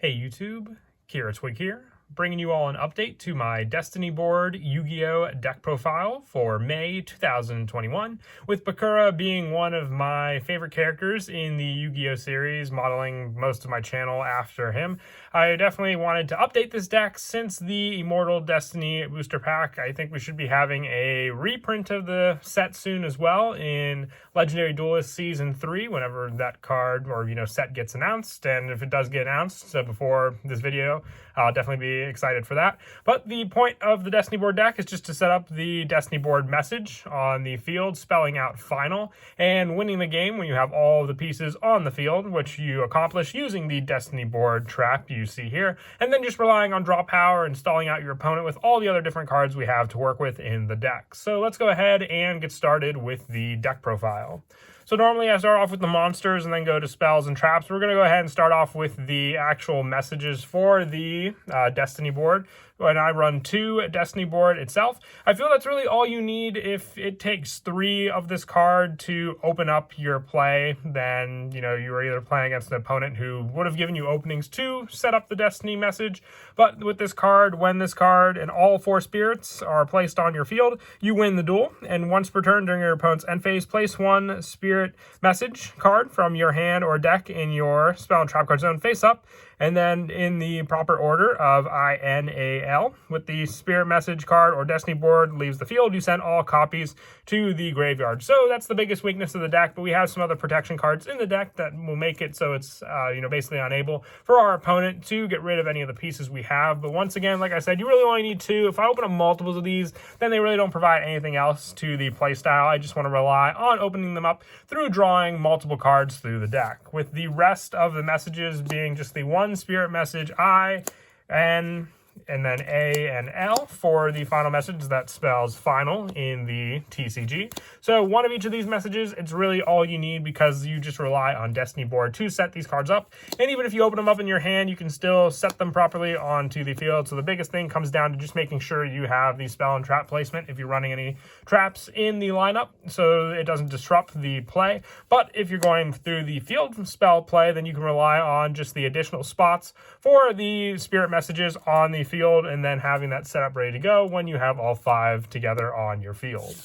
Hey YouTube, Kira Twig here, bringing you all an update to my Destiny board Yu-Gi-Oh deck profile for May 2021, with Bakura being one of my favorite characters in the Yu-Gi-Oh series, modeling most of my channel after him. I definitely wanted to update this deck since the Immortal Destiny booster pack. I think we should be having a reprint of the set soon as well in Legendary Duelist Season 3, whenever that card or set gets announced, and if it does get announced before this video, I'll definitely be excited for that. But the point of the Destiny board deck is just to set up the Destiny board message on the field, spelling out final, and winning the game when you have all the pieces on the field, which you accomplish using the Destiny board trap you see here, and then just relying on draw power and stalling out your opponent with all the other different cards we have to work with in the deck. So let's go ahead and get started with the deck profile. So normally I start off with the monsters and then go to spells and traps. We're going to go ahead and start off with the actual messages for the Destiny board. When I run 2 Destiny board itself, I feel that's really all you need. If it takes 3 of this card to open up your play, then you are either playing against an opponent who would have given you openings to set up the Destiny message. But with this card, when this card and all 4 spirits are placed on your field, you win the duel. And once per turn during your opponent's end phase, place 1 spirit message card from your hand or deck in your spell and trap card zone face up, and then in the proper order of INAL, with the spirit message card or Destiny board leaves the field, you send all copies to the graveyard. So that's the biggest weakness of the deck, but we have some other protection cards in the deck that will make it so it's basically unable for our opponent to get rid of any of the pieces we have. But once again, like I said, you really only need 2. If I open up multiples of these, then they really don't provide anything else to the playstyle. I just want to rely on opening them up through drawing multiple cards through the deck, with the rest of the messages being just the 1 spirit message I, N, and then A and L for the final message that spells final in the TCG. So 1 of each of these messages, it's really all you need because you just rely on Destiny board to set these cards up. And even if you open them up in your hand, you can still set them properly onto the field. So the biggest thing comes down to just making sure you have the spell and trap placement if you're running any traps in the lineup, so it doesn't disrupt the play. But if you're going through the field spell play, then you can rely on just the additional spots for the spirit messages on the field, and then having that set up ready to go when you have all 5 together on your field.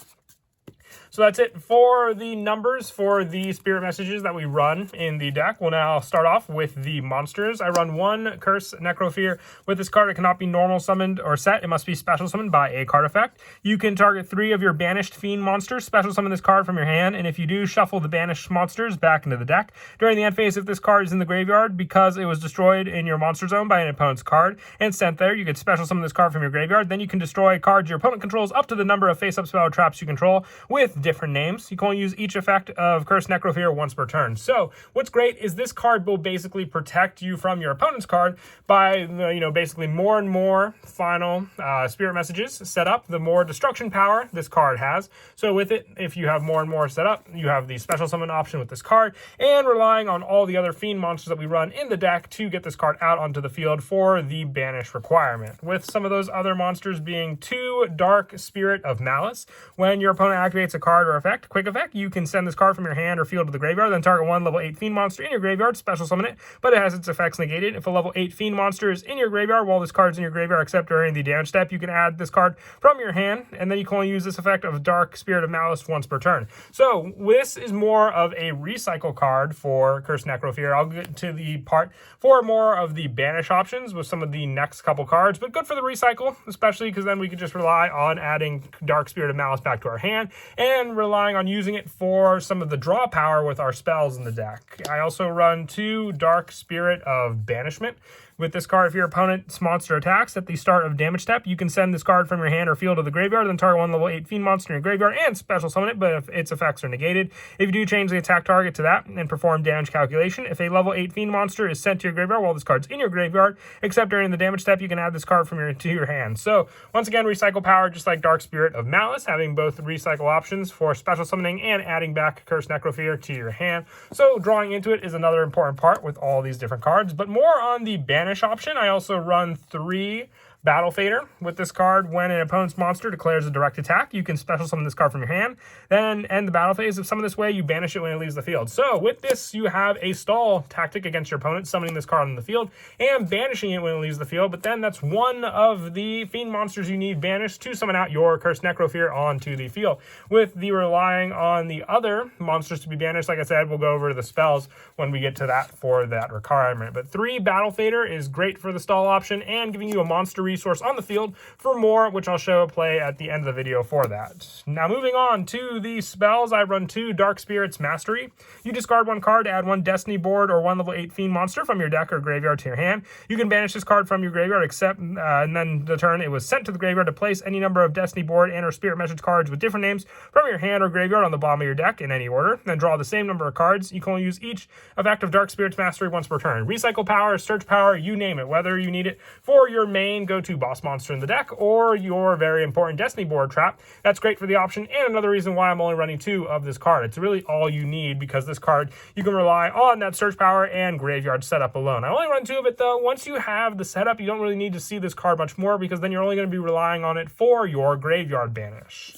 So that's it for the numbers for the spirit messages that we run in the deck. We'll now start off with the monsters. I run 1 Curse Necrofear. With this card, it cannot be normal summoned or set. It must be special summoned by a card effect. You can target 3 of your banished fiend monsters, special summon this card from your hand, and if you do, shuffle the banished monsters back into the deck. During the end phase, if this card is in the graveyard because it was destroyed in your monster zone by an opponent's card and sent there, you could special summon this card from your graveyard. Then you can destroy cards your opponent controls up to the number of face-up spell traps you control with different names. You can only use each effect of Curse Necrofear once per turn. So what's great is this card will basically protect you from your opponent's card by basically more and more final spirit messages set up, the more destruction power this card has. So with it, if you have more and more set up, you have the special summon option with this card, and relying on all the other fiend monsters that we run in the deck to get this card out onto the field for the banish requirement, with some of those other monsters being 2 Dark Spirit of Malice. When your opponent activates a card or effect, quick effect, you can send this card from your hand or field to the graveyard, then target 1 level 8 fiend monster in your graveyard, special summon it, but it has its effects negated. If a level 8 fiend monster is in your graveyard while this card is in your graveyard except during the damage step, you can add this card from your hand, and then you can only use this effect of Dark Spirit of Malice once per turn. So this is more of a recycle card for Curse Necrofear. I'll get to the part for more of the banish options with some of the next couple cards, but good for the recycle, especially because then we can just rely on adding Dark Spirit of Malice back to our hand and relying on using it for some of the draw power with our spells in the deck. I also run 2 Dark Spirit of Banishment. With this card, if your opponent's monster attacks at the start of damage step, you can send this card from your hand or field to the graveyard, then target 1 level 8 fiend monster in your graveyard and special summon it, but if its effects are negated. If you do, change the attack target to that and perform damage calculation. If a level 8 fiend monster is sent to your graveyard while this card's in your graveyard, except during the damage step, you can add this card to your hand. So once again, recycle power, just like Dark Spirit of Malice, having both recycle options for special summoning and adding back Curse Necrofear to your hand. So drawing into it is another important part with all these different cards, but more on the banish option. I also run 3 Battle Fader. With this card, when an opponent's monster declares a direct attack, you can special summon this card from your hand, then end the battle phase. If summoned this way, you banish it when it leaves the field. So with this, you have a stall tactic against your opponent, summoning this card on the field and banishing it when it leaves the field, but then that's one of the fiend monsters you need banished to summon out your Cursed Necrofear onto the field. With the relying on the other monsters to be banished, like I said, we'll go over the spells when we get to that for that requirement. But 3 Battle Fader is great for the stall option and giving you a monster resource on the field for more, which I'll show a play at the end of the video for that. Now moving on to the spells, I run 2 Dark Spirits Mastery. You discard 1 card to add 1 Destiny board or 1 level 8 fiend monster from your deck or graveyard to your hand. You can banish this card from your graveyard except, and then the turn it was sent to the graveyard to place any number of Destiny board and or Spirit Message cards with different names from your hand or graveyard on the bottom of your deck in any order. Then draw the same number of cards. You can only use each effect of Dark Spirits Mastery once per turn. Recycle power, search power, you name it, whether you need it for your main go-to boss monster in the deck or your very important Destiny board trap. That's great for the option, and another reason why I'm only running 2 of this card. It's really all you need because this card, you can rely on that search power and graveyard setup alone. I only run 2 of it though. Once you have the setup, you don't really need to see this card much more because then you're only going to be relying on it for your graveyard banish.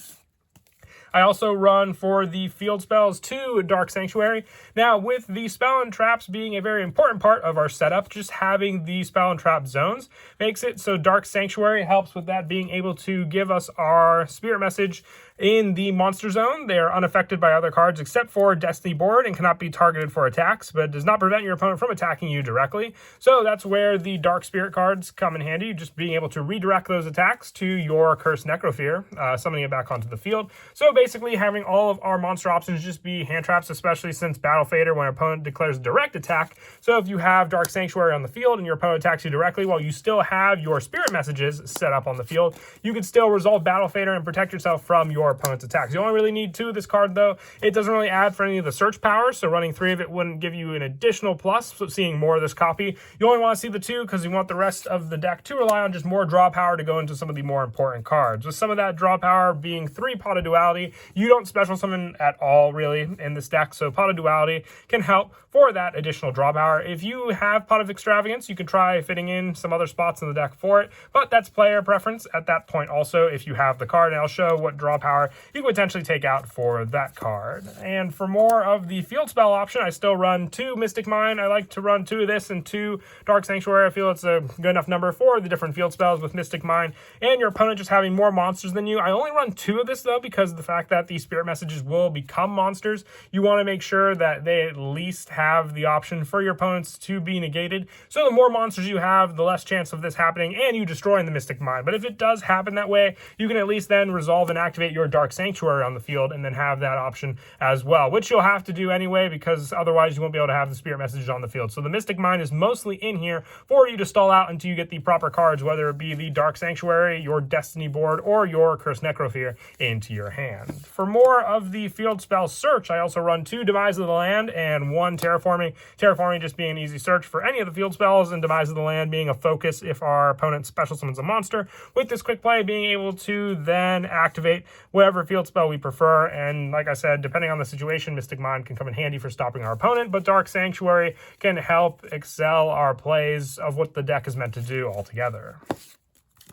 I also run for the field spells 2 Dark Sanctuary. Now, with the spell and traps being a very important part of our setup, just having the spell and trap zones makes it so Dark Sanctuary helps with that, being able to give us our Spirit Message in the monster zone. They are unaffected by other cards except for Destiny board and cannot be targeted for attacks, but does not prevent your opponent from attacking you directly. So that's where the Dark Spirit cards come in handy, just being able to redirect those attacks to your Cursed Necrofear, summoning it back onto the field. So basically having all of our monster options just be hand traps, especially since Battle Fader when an opponent declares direct attack. So if you have Dark Sanctuary on the field and your opponent attacks you directly while you still have your Spirit Messages set up on the field, you can still resolve Battle Fader and protect yourself from your opponent's attacks. You only really need 2 of this card though. It doesn't really add for any of the search powers, so running 3 of it wouldn't give you an additional plus, so seeing more of this copy. You only want to see the 2 because you want the rest of the deck to rely on just more draw power to go into some of the more important cards. With some of that draw power being 3 Pot of Duality, you don't special summon at all really in this deck, so Pot of Duality can help for that additional draw power. If you have Pot of Extravagance, you can try fitting in some other spots in the deck for it, but that's player preference at that point also if you have the card, and I'll show what draw power you can potentially take out for that card. And for more of the field spell option, I still run 2 Mystic Mine. I like to run 2 of this and 2 Dark Sanctuary. I feel it's a good enough number for the different field spells with Mystic Mine and your opponent just having more monsters than you. I only run 2 of this though because of the fact that the Spirit Messages will become monsters. You want to make sure that they at least have the option for your opponents to be negated. So the more monsters you have, the less chance of this happening and you destroying the Mystic Mine. But if it does happen that way, you can at least then resolve and activate your Dark Sanctuary on the field and then have that option as well, which you'll have to do anyway because otherwise you won't be able to have the Spirit Messages on the field. So the Mystic Mine is mostly in here for you to stall out until you get the proper cards, whether it be the Dark Sanctuary, your Destiny board, or your Cursed Necrofear into your hand. For more of the field spell search, I also run 2 Demise of the Land and 1 Terraforming. Terraforming just being an easy search for any of the field spells, and Demise of the Land being a focus if our opponent special summons a monster. With this quick play, being able to then activate whatever field spell we prefer, and like I said, depending on the situation, Mystic Mine can come in handy for stopping our opponent, but Dark Sanctuary can help excel our plays of what the deck is meant to do altogether.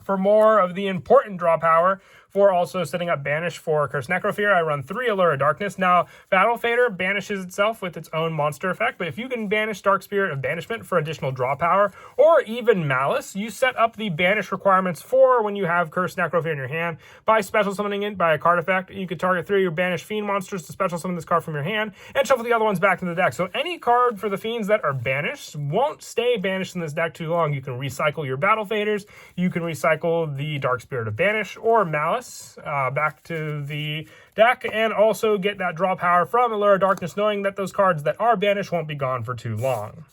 For more of the important draw power, for also setting up Banish for Cursed Necrofear, I run 3 Allure of Darkness. Now, Battle Fader banishes itself with its own monster effect, but if you can banish Dark Spirit of Banishment for additional draw power, or even Malice, you set up the banish requirements for when you have Cursed Necrofear in your hand by special summoning it by a card effect. You could target 3 of your banished Fiend monsters to special summon this card from your hand, and shuffle the other ones back into the deck. So any card for the Fiends that are banished won't stay banished in this deck too long. You can recycle your Battle Faders, you can recycle the Dark Spirit of Banish, or Malice back to the deck, and also get that draw power from Allure of Darkness, knowing that those cards that are banished won't be gone for too long.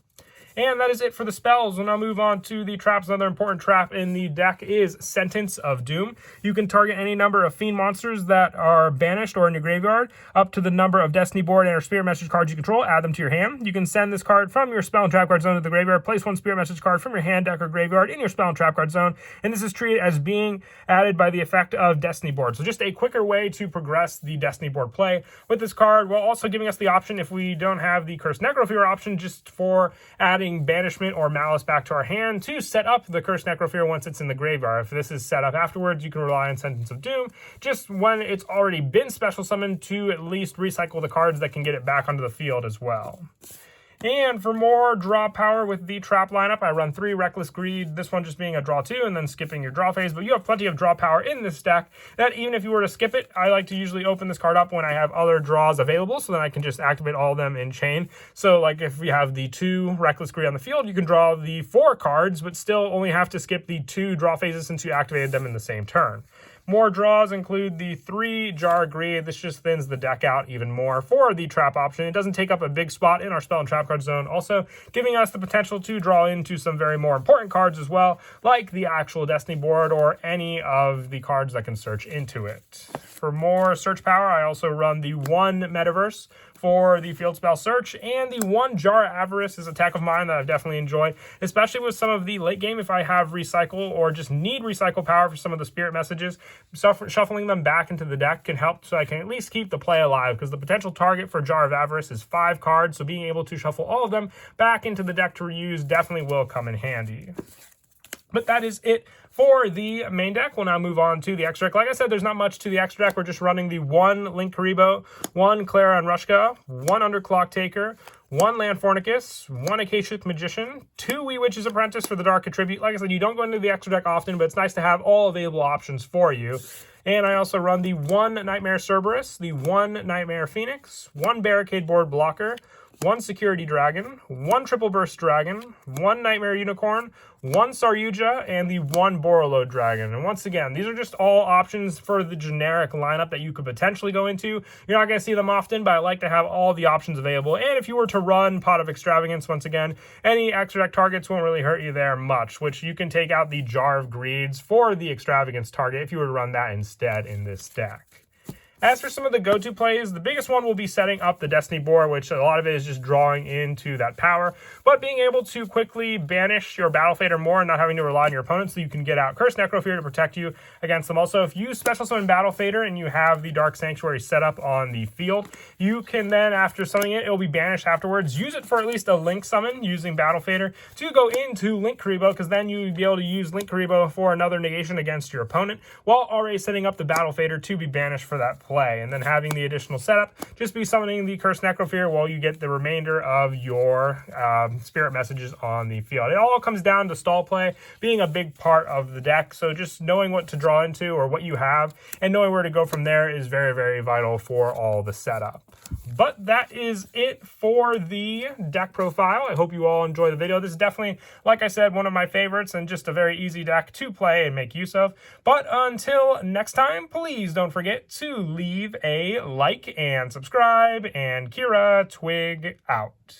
And that is it for the spells. We'll now move on to the traps. Another important trap in the deck is Sentence of Doom. You can target any number of Fiend monsters that are banished or in your graveyard, up to the number of Destiny board and or Spirit Message cards you control, add them to your hand. You can send this card from your Spell and Trap card zone to the graveyard, place 1 Spirit Message card from your hand, deck, or graveyard in your Spell and Trap card zone, and this is treated as being added by the effect of Destiny board. So just a quicker way to progress the Destiny board play with this card, while also giving us the option, if we don't have the Cursed Necrofear option, just for adding adding Banishment or Malice back to our hand to set up the Cursed Necrophere once it's in the graveyard. If this is set up afterwards, you can rely on Sentence of Doom just when it's already been special summoned to at least recycle the cards that can get it back onto the field as well. And for more draw power with the trap lineup, I run 3 Reckless Greed, this one just being a draw 2 and then skipping your draw phase, but you have plenty of draw power in this deck that even if you were to skip it, I like to usually open this card up when I have other draws available so then I can just activate all of them in chain. So like if we have the 2 Reckless Greed on the field, you can draw the 4 cards, but still only have to skip the 2 draw phases since you activated them in the same turn. More draws include the 3 Jar of Greed. This just thins the deck out even more for the trap option. It doesn't take up a big spot in our spell and trap card zone, also giving us the potential to draw into some very more important cards as well, like the actual Destiny board or any of the cards that can search into it. For more search power, I also run the 1 Metaverse for the field spell search, and the 1 Jar of Avarice is a tech of mine that I've definitely enjoyed, especially with some of the late game if I have recycle or just need recycle power for some of the spirit messages. Shuffling them back into the deck can help so I can at least keep the play alive, because the potential target for Jar of Avarice is 5 cards, so being able to shuffle all of them back into the deck to reuse definitely will come in handy. But that is it for the main deck. We'll now move on to the extra deck. Like I said, there's not much to the extra deck. We're just running the 1 Link Karibo, 1 Clara Rushka, 1 Underclock Taker, 1 Land Fornicus, 1 Akashic Magician, 2 Wee Witch's Apprentice for the Dark Attribute. Like I said, you don't go into the extra deck often, but it's nice to have all available options for you. And I also run the 1 Nightmare Cerberus, the 1 Nightmare Phoenix, 1 Barricade Board Blocker, 1 Security Dragon, 1 Triple Burst Dragon, 1 Nightmare Unicorn, 1 Saryuja, and the 1 Borreload Dragon. And once again, these are just all options for the generic lineup that you could potentially go into. You're not going to see them often, but I like to have all the options available. And if you were to run Pot of Extravagance, once again, any extra deck targets won't really hurt you there much, which you can take out the Jar of Greeds for the Extravagance target if you were to run that instead in this deck. As for some of the go-to plays, the biggest one will be setting up the Destiny board, which a lot of it is just drawing into that power, but being able to quickly banish your Battle Fader more and not having to rely on your opponent so you can get out Cursed Necrophere to protect you against them. Also, if you special summon Battle Fader and you have the Dark Sanctuary set up on the field, you can then, after summoning it, will be banished afterwards. Use it for at least a Link summon using Battle Fader to go into Link Karibo, because then you'd be able to use Link Karibo for another negation against your opponent while already setting up the Battle Fader to be banished for that play. And then having the additional setup, just be summoning the Cursed Necrophere while you get the remainder of your spirit messages on the field. It all comes down to stall play being a big part of the deck, so just knowing what to draw into or what you have and knowing where to go from there is very, very vital for all the setup. But that is it for the deck profile. I hope you all enjoy the video. This is definitely, like I said, one of my favorites and just a very easy deck to play and make use of. But until next time, please don't forget to leave a like and subscribe, and Kira Twig out.